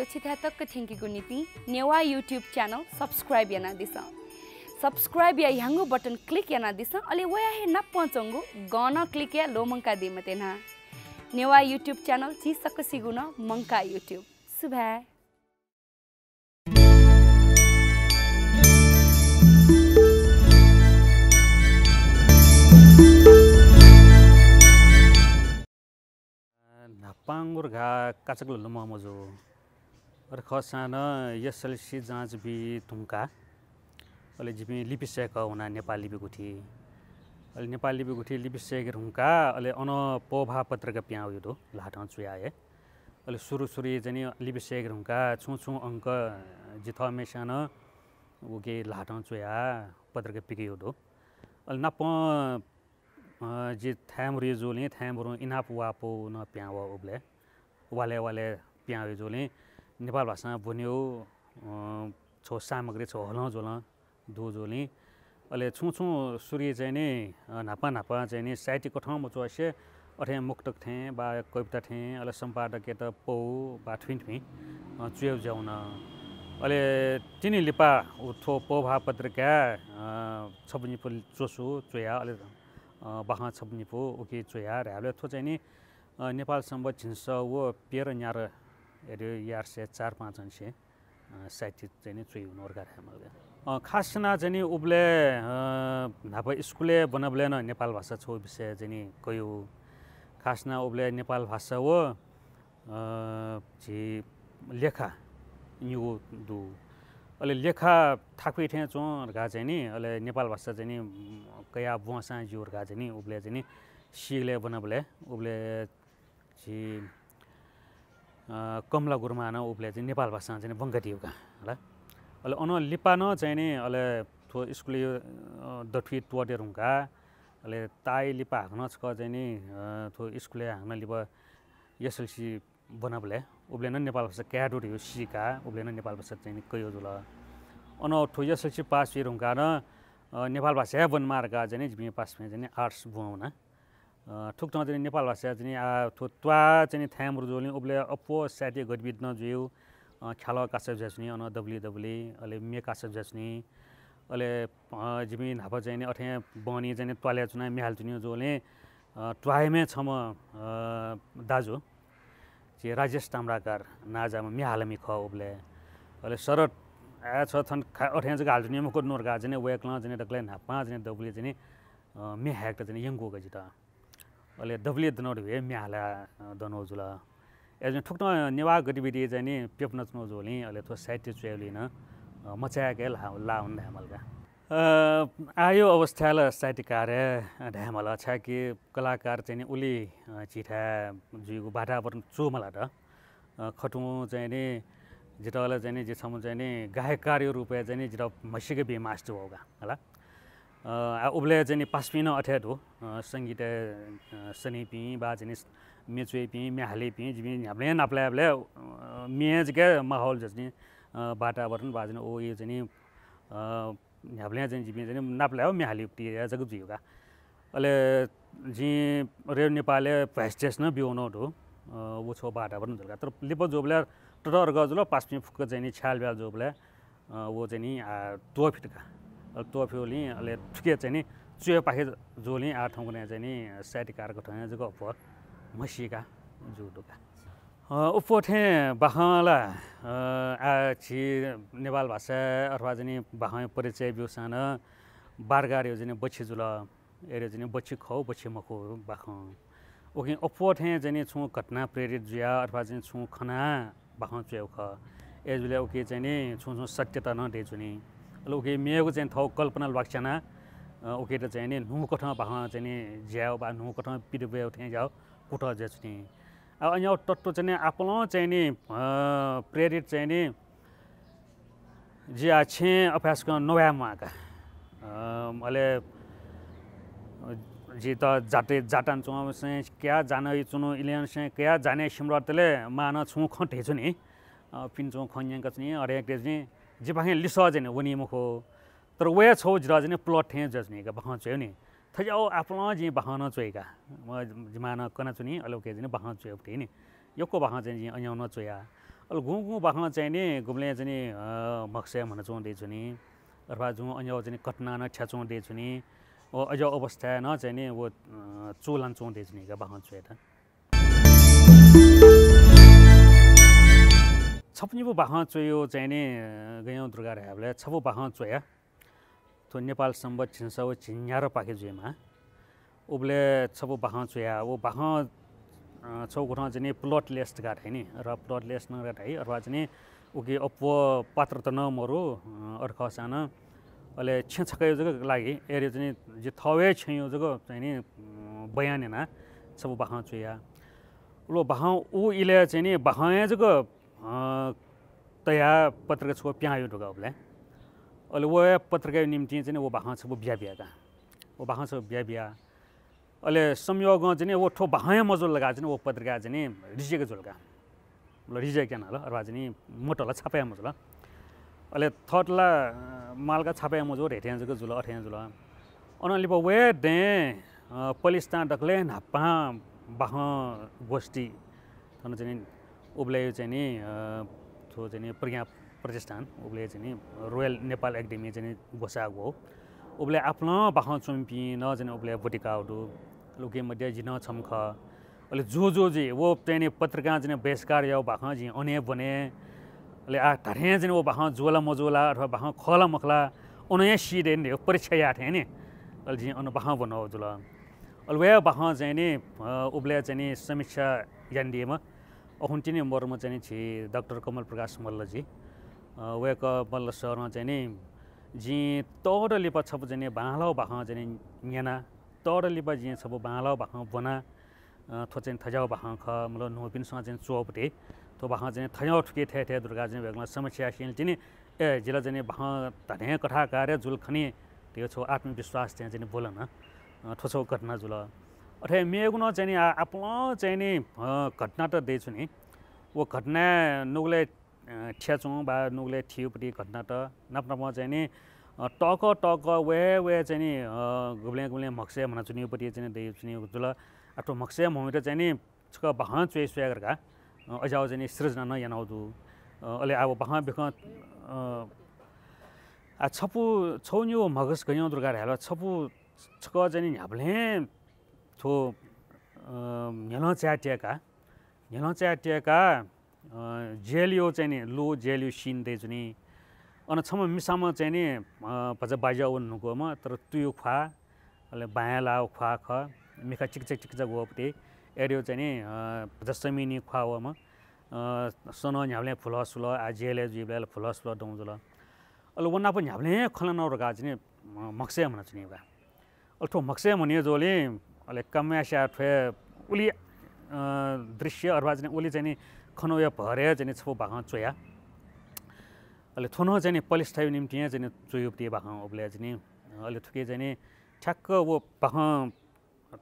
छिथा तक थ्याङ्कीको नीति नेवा यूट्यूब चैनल सब्सक्राइब याना दिस सब्सक्राइब या ह्यांगो बटन क्लिक याना दिस अले वया हे न पचंगो गन क्लिक या लो मंका दे मतेना नेवा यूट्यूब चैनल ची सक सिगुन मंका यूट्यूब सुभा नापांगुर घा काचक लुमा मजो और खसाना यसलसी जाँच बि तुमका अले जिबि लिपिसेक हुना नेपाली लिपि गुठी अले नेपाली लिपि गुठी लिपिसेक हुनका अले अन पोभा पत्रका प्याउ यो लाठा चुयाए अले सुरु जनी लिपिसेक हुनका छु अंक जिथ मेसान उके लाठा चुया पत्रका पिके यो अले नप जे थ्यामरी जोले थ्यामरो इनाप वापो न प्याव उब्ले वाले प्याउ जोले नेपाल भाषा बुन्यो छो सामग्री छो हल जोल दो जोले अले छु सूर्य चाहिँ नि नापा चाहिँ नि साहित्यिक ठाउँमा चोसे अथे मुक्तक थे बा कविता थे अले सम्पादक त पौ बा ठिन चुयौ जाउन अले तिनी लिपा उठो पोभा पत्रिका छबनी पुल चोसु चुया अले बाहा छबनी पो ओके चुया र्याले थो चाहिँ नि नेपाल सम्बन्ध झिन्स वो पेर न्यार एरे यार से 4-5 अंशे साहित्य चाहिँ नि चुइ नोरगा हामीले खासना चाहिँ नि उब्ले नापा स्कुले बनबले न नेपाल भाषा छौ विषय चाहिँ नि कयो खासना उब्ले नेपाल भाषा वो जी लेखा न्यू दु अले लेखा थाक्पै थे चो गा चाहिँ नि अले नेपाल भाषा चाहिँ नि कया बुवासा जोर गा चाहिँ नि उब्ले चाहिँ नि सिले बनबले उब्ले जी कमला गुरुमा न उब्ले चाहिँ नेपाल भाषा चाहिँ बंगटियोका होला अले अन लिपा न चाहिँ नि अले थो स्कुले दठि टोटे रुङका अले ताई लिपा हाग्न छ चाहिँ नि थो स्कुले हाग्न लिप एसएलसी बनबले उब्ले न नेपाल भाषा क्याडो यो सिका उब्ले न नेपाल भाषा चाहिँ नि कयो जुल अन थो एसएलसी पास हि रुङका न नेपाल भाषा बन मार्गा चाहिँ नि जिमी पास में चाहिँ नि आर्ट्स बुवाउना ठुक चाहिँ नेपाल भाषा चाहिँ थो त्वा चाहिँ थ्यामरु जोले उब्ले अपो साथी गडबिट न जुयो ख्याल कासब जस्नी अन डब्ल्यू अले मे कासब जस्नी अले जिमी नाप चाहिँ अथे बनी चाहिँ त्वाले चुना मिहाल चुन्यो जोले ट्वाइमे छम दाजु जे राजेश ताम्राकार नाजामा मिहालमी ख उब्ले अले सरत आ छ थन अथे जगा हाल्चुन्यो मको नोरगा चाहिँ वेकला चाहिँ डक्ले नापा चाहिँ डब्ल्यू चाहिँ मे ह्याक्ट चाहिँ यंगो गजिता अले डब्ल्यू दनोड वे म्याला दनो जुल एजन ठुक्न नेवा गतिविधि चाहिँ नि पेप्न चनो जोली अले थो साहित्य चुयलिन मचाके ला हुन हामीलका आयो अवस्थाले साहित्य कार्य ढ्यामल छ कि कलाकार चाहिँ नि उली चिठा जुगु वातावरण चोमला त खटु चाहिँ नि जितले चाहिँ नि जे छम चाहिँ नि गायक कार्य रुपे चाहिँ नि जित मसिके बे मास्टर होगा होला उब्ले चाहिँ पासपिन अठ्याट हो सङ्गीत सनीपी बा चाहिँ मेचुपी म्याहालेपी जिमी हामीले नाप्लाले मेज क्या माहौल जस्ने वातावरण बाजन ओ यो चाहिँ हामीले चाहिँ जिमी चाहिँ नाप्ला हो म्याहालेपी जगत जियोगा अहिले जी रे नेपालले भेस्टेस न बिउनो हो वो छो वातावरण जग्गा तर लिप जोबले टटर गजुल पासपिन फुक चाहिँ छ्याल ब्याल जोबले वो चाहिँ तो फिटका तोफ्योली अले ठुके चाहिँ नि चुयो पाखे जोली आ ठाउँको चाहिँ नि साहित्यकारको ठाउँ जको अपर मसिका जुडुका उपोथे बाहला आ छि नेपाल भाषा अथवा चाहिँ बाह परिचय बिउसान बारगार यो चाहिँ बछि जुल एरे चाहिँ बछि खौ बछि मको बाख ओके उपोथे चाहिँ छु घटना प्रेरित जुया अथवा चाहिँ छु खना बाह चुयो ख एजुले ओके चाहिँ नि छु सत्यता न देजुनी ओके मेको चाहिँ थौ कल्पना वाक्चना ओके त चाहिँ नि नु कठा बाह चाहिँ नि ज्याउ बा नु कठा पिडबे उठे जाओ कुट जस्नी अब अन्य टट्टो चाहिँ आपलो चाहिँ नि प्रेरित चाहिँ नि जे आछे अभ्यास गर्न नया माका अले जे त जाटे जाटान चुनाव से क्या जाने चुनो इलियन से क्या जाने सिमरतले मान छु खटे छु नि पिन्चो खन्याङ कच्नी अरे एक नि जे बाहे लिसो जने वनी मुखो तर वे छौ जरा जने प्लॉट थे जस्नी का बहा छ नि थजाओ आपलो जी बहाना चोइका म जमाना कना चुनी अलोके जने बहा चोइ नि योको बहा चाहिँ अन्याउन चोया अहिले घुँ बाख्न चाहिँ नि घुम्ले चाहिँ नि मक्से भन्न चाहँदैछु नि अथवा जुन अन्य चाहिँ घटना न ठ्या चाहँदैछु नि अझ अवस्था न चाहिँ नि वो चोलान चाहँदैछु नि बाख्न चाहिँ त छप्नीबु बाख्न चोयो चाहिँ नि गयौँ दुर्गा रहेबले छपु बाख्न चोया तो नेपाल सम्बत छिन्सौ छिन्यार पाके जुमा उबले छपु बाख्न चोया वो बाख्न छौ गुठा चाहिँ प्लट लेस्ट गाठ है नि र प्लट लेस्ट न गाठ है अथवा चाहिँ उके अपो पात्र त न मरो अर्ख सान अहिले छेछकै जग लागि एरिया चाहिँ जे थवे छैयो जग चाहिँ नि बयान हैन सब बाख्न चुया लो बाख्न उ इले चाहिँ नि बाख्न जग तया पत्रका छो प्यायो ढुगाउले अहिले वो पत्रका निम्ति चाहिँ वो बाख्न छ बिया बियाका वो बाख्न छ बिया बिया अहिले संयोग चाहिँ वो ठो बाख्न मजल लगा चाहिँ वो पत्रिका चाहिँ रिजेको झोलका ल रिजेक न ल अथवा चाहिँ मोटोला छापाया मजल अहिले थर्डला मालका छापाया मजो हेठ्यां जको जुल अठ्यां जुल अनलिप वे दे पलिस्ता डकले नापा बाख्न गोष्ठी थन चाहिँ उबले चाहिँ नि थो चाहिँ प्रज्ञा प्रतिष्ठान उबले चाहिँ रोयल नेपाल एकाडेमी चाहिँ गोसागो उबले आफ्नो बाख्न चुम्पी न चाहिँ उबले बटिकाउडु लुके मध्ये जिन छमख अहिले जो जी वो चाहिँ पत्रिका चाहिँ बहिष्कार या बाख्न जी अने बने अहिले आ धरे चाहिँ वो बाख्न जोला मजोला अथवा बाख्न खला मखला उनय सिदे नि परीक्षा याथे नि अहिले जी अन बाख्न बनाउ जुल अहिले वे बाख्न चाहिँ नि उबले चाहिँ समीक्षा यान्दिएमा अहुन्टिनी मरमा चाहिँ छि डाक्टर कमल प्रकाश मल्ल जी वेक मल्ल सर चाहिँ नि जी तोड लिपा छप चाहिँ बाहलाउ बाख्न चाहिँ न्याना तोड लिपा जी छप बाहलाउ बाख्न बना थो चाहिँ थजाउ बाख्न ख मतलब नोपिनसँग चाहिँ चोपटे तो बाख्न चाहिँ थजाउ ठुके थे थे दुर्गा चाहिँ वेगला समस्या सिल चाहिँ ए जिल्ला चाहिँ बाख्न धने कथा कार्य जुल खनी त्यो छो आत्मविश्वास चाहिँ बोलन ठोसो घटना जुल अथे मेगुन चाहिँ आफ्नो चाहिँ नि घटना त दिएछु नि वो घटना नुगले ठ्याचौँ बा नुगले ठियोपट्टि घटना त नाप्नामा चाहिँ नि टक वे चाहिँ नि गुब्ले मक्से भन्न चुनियोपट्टि चाहिँ दिएछु नि जुल आफ्नो मक्से ममित चाहिँ नि छक बाख्न चुए सुयागरका अझाउ चाहिँ सृजना न यानाउदु अहिले अब बाख्न बेख आ छपु छौन्यो मगस गयौँ दुर्गा हेला छपु छक चाहिँ ह्याब्ले थो न्यानो च्याटिएका जेलियो चाहिँ नि लो जेलियो सिन दिएछु नि अनि छम मिसामा चाहिँ नि भज बाजा उन्नुकोमा तर तुयो खुवा अहिले बायाँ लाओ खुवा ख मिखा चिकचक गोपटे एरियो चाहिँ नि जसमिनी खुवामा सोनो न्याब्ले फुलसुल आ जेले जिब्ले फुलसुल दौजुल अहिले वना पनि न्याब्ले खलन रगा चाहिँ मक्से भन्न चुनिएका अल्ठो मक्से भनियो जोले अहिले कम्यास्या ठे उली दृश्य अथवा चाहिँ उली चाहिँ खनोया भरे चाहिँ छपु बाख्न चोया अहिले थोनो चाहिँ पलिस्टाइ निम्ति चाहिँ चोयोपट्टि बाख्न उब्ले चाहिँ अहिले थुके चाहिँ ठ्याक्क वो बाख्न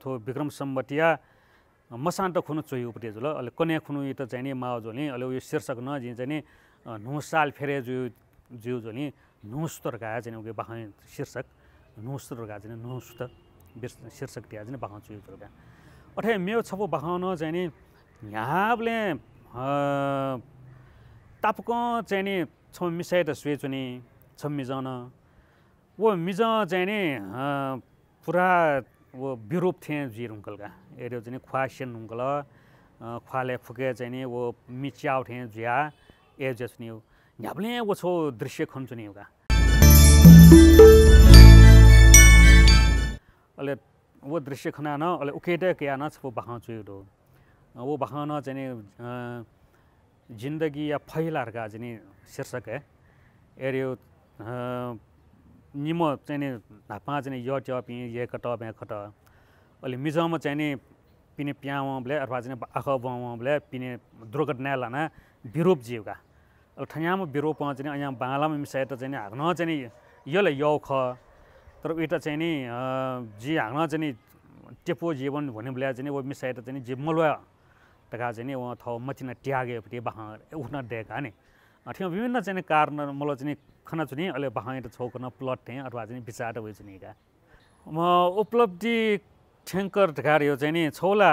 थो विक्रम सम्बतिया मसान्त खुनु चोयोपट्टि जुल अहिले कन्या खुनु त चाहिँ माओ जोली अहिले उयो शीर्षक न जी चाहिँ नुस साल फेरे जिउ जोली नुस तर्का चाहिँ उयो बाख्न शीर्षक नुस तर्का चाहिँ नुस त शीर्षक दिया चाहिँ बाख्न चुयो तर्का अठे मेउ छपु बाख्न चाहिँ नि यहाँले तापक चाहिँ नि छम मिसाइ त सुए चुनी छम मिजन वो मिज चाहिँ नि पुरा वो विरूप थिए जी रुङ्कलका एरियो चाहिँ ख्वासेन रुङ्कल ख्वाले फुके चाहिँ नि वो मिच्याउ थिए जिया ए जसनी न्याब्ले वो छो दृश्य खन्छु नि उका अहिले वो दृश्य खना न अहिले उकेटे क्या न छपु बाख्न चुयो वो बाख्न चाहिँ जिन्दगी या फैलारका चाहिँ शीर्षक है एरियो निम चाहिँ नापा चाहिँ यो टपी ये कट ब्या खट अहिले मिजमा चाहिँ पिने प्याउ ब्ले अथवा चाहिँ आख बाउ ब्ले पिने दुर्घटना लाना विरूप जीवका अहिले ठ्यामा विरूप चाहिँ यहाँ बालामा मिसाए त चाहिँ हाग्न चाहिँ यसले यौ ख तर उता चाहिँ नि जी हाग्न चाहिँ टेपो जीवन भन्ने बेला चाहिँ वो मिसाए त चाहिँ जी मलुवा टका चाहिँ वहाँ थौ मचिना ट्यागेपट्टि बाख्न उठ्न दिएका नि ठिक विभिन्न चाहिँ कारण मलाई चाहिँ खाना चुनि अहिले बाख्न त छौकन प्लट थिएँ अथवा चाहिँ विचार भयो चुनिका म उपलब्धि ठ्याङ्कर ढकार यो चाहिँ नि छौला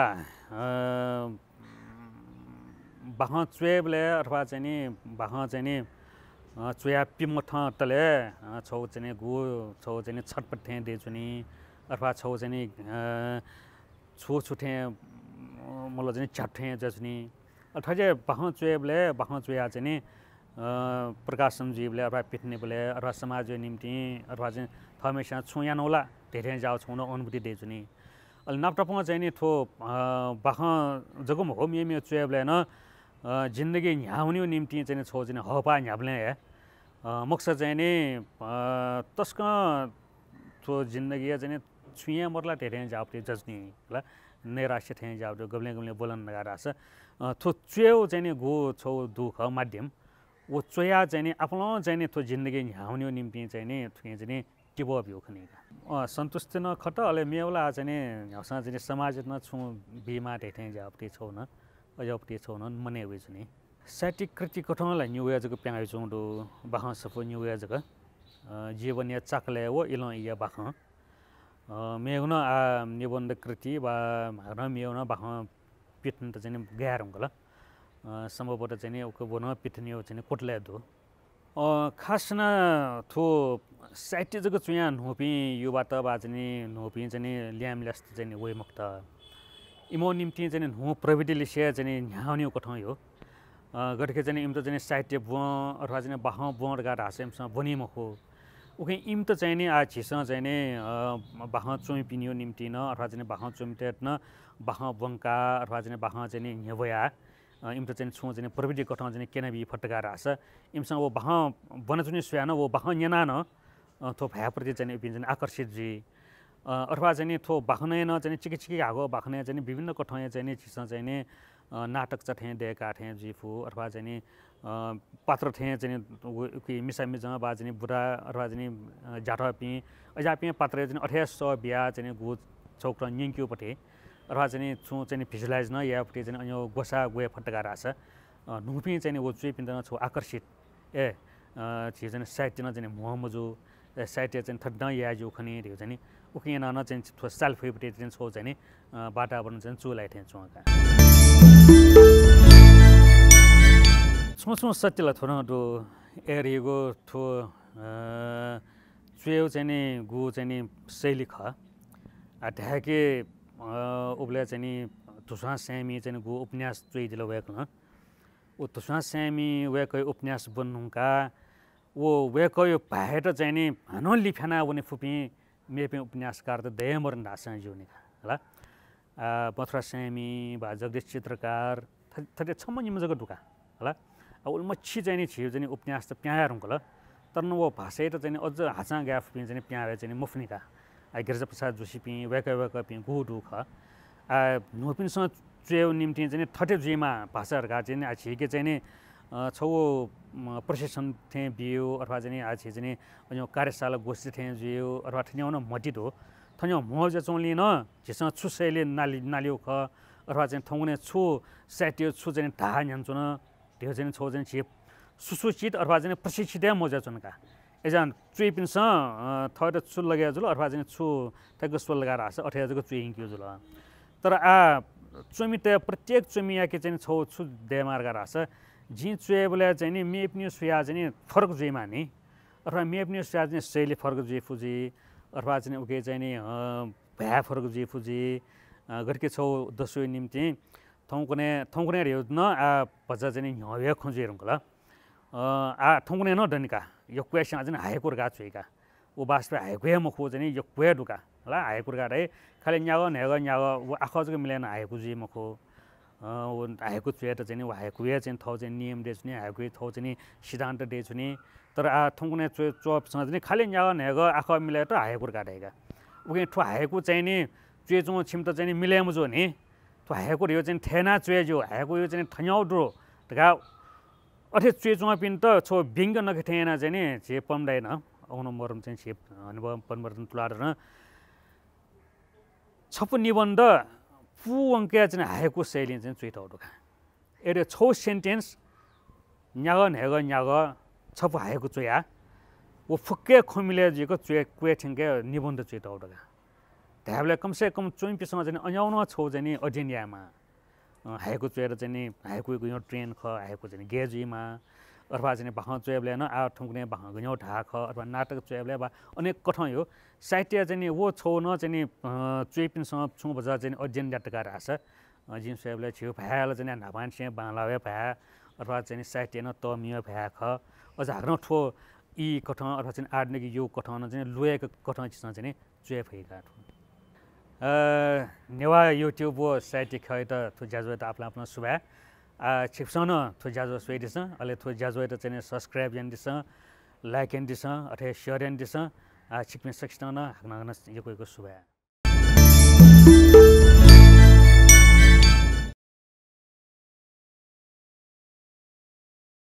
बाह चुएबले अथवा चाहिँ नि बाह चाहिँ नि चुया पिमठ तले छौ चाहिँ गु छौ चाहिँ छटपटे देछु नि अथवा छौ चाहिँ नि छु छुटे मलाई चाहिँ छट्टे जसनी अथवा चाहिँ बाह चुएबले बाह चुया चाहिँ नि प्रकाश समझीबले अथवा पिट्ने बोले अथवा समाज निम्ति अथवा चाहिँ हमेशा छुया नौला धेरै जाओ छौन अनुभूति देछु नि अल नापटपमा चाहिँ नि थो बाह जगम हो मे चुएबले न जिन्दगी न्याउने निम्ति चाहिँ छौ चाहिँ हपा न्याब्ले मकसद चाहिँ नि तस्क थो जिन्दगी चाहिँ छुया मरला धेरै जाप्ते जस्नी ल नैराश्य थे जाप्ते गब्ले गब्ले बोलन लगारास थो चुएउ चाहिँ नि गो छौ दुख माध्यम वो चोया चाहिँ नि आफ्नो चाहिँ नि थो जिन्दगी न्याउने निम्ति चाहिँ नि थुए चाहिँ नि टिबो भ्यू खनेका सन्तुष्ट न खट अले मेवला चाहिँ नि हसा चाहिँ समाज न छु बिमा धेरै जाप्ते छौ न अजप्ते छौ न मने हुइ चाहिँ साइटिक कृति कठनलाई न्युया जको प्याइ छु दो बाह सफो न्युया जको जीवनीय चाकले वो इलो या बाह मेउन आ निबन्ध कृति बा र मेउन बाह पिट्न त चाहिँ गार हुँगला सम्भवतः चाहिँ उको बन पिट्ने चाहिँ कोटले दो खास न थो साइट जको चुया नोपी युवा त बा चाहिँ नोपी चाहिँ ल्याम ल्यास्त चाहिँ वे मुक्त इमो निम्ति चाहिँ नो प्रविधि लिसे चाहिँ न्याउने कठौ यो गठके चाहिँ इम त चाहिँ साहित्य ब अथवा चाहिँ बाह बड गा हासेमसँग बनि मखो उके इम त चाहिँ नि आ छिस चाहिँ नि बाह चुइ पिनियो निम्ति न अथवा चाहिँ बाह चुइटेट न बाह बंका अथवा चाहिँ बाह चाहिँ न्यवया इम त चाहिँ छु चाहिँ प्रविधि कठौ चाहिँ केनबी फटका हास इमसँग वो बाह बनचुनि सुया न वो बाह न्याना न थो भयाप्रति चाहिँ पिन चाहिँ आकर्षित जी अथवा चाहिँ थो बाख्ने न चाहिँ चिकी आगो बाख्ने चाहिँ विभिन्न कठौँ चाहिँ छिस चाहिँ नि नाटक चठे देका थे जिफु अथवा चाहिँ पात्र थे चाहिँ मिसामिज बा चाहिँ बुढा अथवा चाहिँ जाठा पि अजापि पात्र चाहिँ 1800 बिहा चाहिँ गु चौक्र निङ्क्युपट्टि अथवा चाहिँ छु चाहिँ भिजुलाइज न यापट्टि चाहिँ अन्य गोसा गए फटका रास नुपि चाहिँ वो चुइ पिन्द छु आकर्षित ए छि चाहिँ साहित्य न चाहिँ मोहमजु साहित्य चाहिँ थड्ड याजु खनि रे चाहिँ उकिन न चाहिँ थो साल फेपट्टि चाहिँ छौ चाहिँ वातावरण चाहिँ चुलाइ थे छुका सोचो सत्यलाई थोर दो एरिगो थो चुएउ चाहिँ नि गु चाहिँ नि शैली ख ढाके उब्ले चाहिँ नि तुसा स्यामी चाहिँ गु उपन्यास चुइ दिलो वेक न उ तुसा स्यामी वेक उपन्यास बन्नुका वो वेक यो भाहेट चाहिँ नि हनो लिफाना बने फुपी मेपे उपन्यासकार त दयमर नासा जुनि होला मथुरा स्यामी बा जगदीश चित्रकार थटे छम निम जग दुका होला उल मच्छी चाहिँ नि छिउ चाहिँ उपन्यास त प्याया रुङ्कल तर न वो भाषा त चाहिँ अझ हाचा ग्याफ पिन चाहिँ प्यावे चाहिँ मुफ्निका गिरिजा प्रसाद जोशी पि वेक पि गु दुख नोपिनसँग चुएउ निम्ति चाहिँ थटे जुइमा भाषाहरूका चाहिँ छिके चाहिँ नि छौ प्रशिक्षण थे बियो अथवा चाहिँ आज चाहिँ अन्य कार्यशाला गोष्ठी थे जियो अथवा ठन्याउन मटित हो थन्यो मौज चौली न झिसँग छुसैले नालियो ख अथवा चाहिँ थौने छु साइटियो छु चाहिँ ढा न्यान्चुन त्यो चाहिँ छौ चाहिँ छिप सुसूचित अथवा चाहिँ प्रशिक्षित मौज चुनका एजान चुइ पिन्स थड छु लगे जुल अथवा चाहिँ छु तक स्व लगाएर आस 18 जको चुइ हिँक्यो जुल तर आ चुमी त प्रत्येक चुमिया के चाहिँ छौ छु देमार गा आस जी चुएबले चाहिँ नि मेपनी सुया चाहिँ फरक जुइमा नि अथवा मेपनी सुया चाहिँ शैली फरक जुइ फुजी अथवा चाहिँ उके चाहिँ नि भ्या फरक जुइ फुजी गरके छौ दसो निम्ति थौकुने रे न आ भजा चाहिँ ह्या खोजे रुङ्कला आ थौकुने न डनिका यो क्वेसन चाहिँ हाइकोर गा छुइका उ वास्तव हाइकोया मखो चाहिँ यो क्वे दुका होला हाइकोर गा रे खाली न्यागो उ आखजको मिलेन हाइको जुइ मखो हाइको चुया त चाहिँ हाइकुया चाहिँ थौ चाहिँ नियम दे छुने हाइको थौ चाहिँ सिद्धान्त दे छुने तर आ थौकुने चोपसँग चाहिँ खाली न्यागो आख मिलाएर त हाइकोर गाडेका उके ठो हाइको चाहिँ नि चुएचो छिम त चाहिँ मिलेम जो नि तो हाइको यो चाहिँ थेना चुए जो हाइको यो चाहिँ थन्याउ द्रो तका अथे चुएचो पिन त छो बिङ्ग नखेथेना चाहिँ नि जे पम्दैन आउन मरम चाहिँ छेप अनुभव परिवर्तन तुलार न छप निबन्ध पु अंके चाहिँ हाइको शैली चाहिँ चुइटाउ ढोका एरे छौ सेन्टेन्स न्याग छप हाइको चुया वो फुक्के खुमिले जिको चुए क्वे ठिङ्के निबन्ध चुइटाउ ढोका ढ्याबले कमसे कम चुइपिसँग चाहिँ अन्याउन छौ चाहिँ अडिनियामा हाइकु चुएर चाहिँ नि हाइकु गुयो ट्रेन ख हाइकु चाहिँ गेजुइमा अथवा चाहिँ भाँ चुएबले न आ ठुङ्ने भाँ गुयो ढाख अथवा नाटक चुएबले बा अनेक कठौँ यो साहित्य चाहिँ नि वो छौ न चाहिँ नि चुइपिनसँग छु बजार चाहिँ अध्ययन डाटकार आछ जिन चुएबले छिउ भ्याल चाहिँ नाभान से बालावे भ्या अथवा चाहिँ साहित्य न तमियो भ्या ख अझ हाग्न ठो यी कठौँ अथवा चाहिँ आर्टनिक यो कठौँ चाहिँ लुएको कठौँ चिससँग चाहिँ चुए भएका नेवा युट्युब वो साहित्य खै त थु ज्याजो त आपला आफ्नो सुभा छिप्सन थु ज्याजो स्वेदिस अले थु ज्याजो त चाहिँ सब्सक्राइब यान दिस लाइक यान दिस अथे शेयर यान दिस छिप्ने सक्छन हाग्न यो कोइको सुभा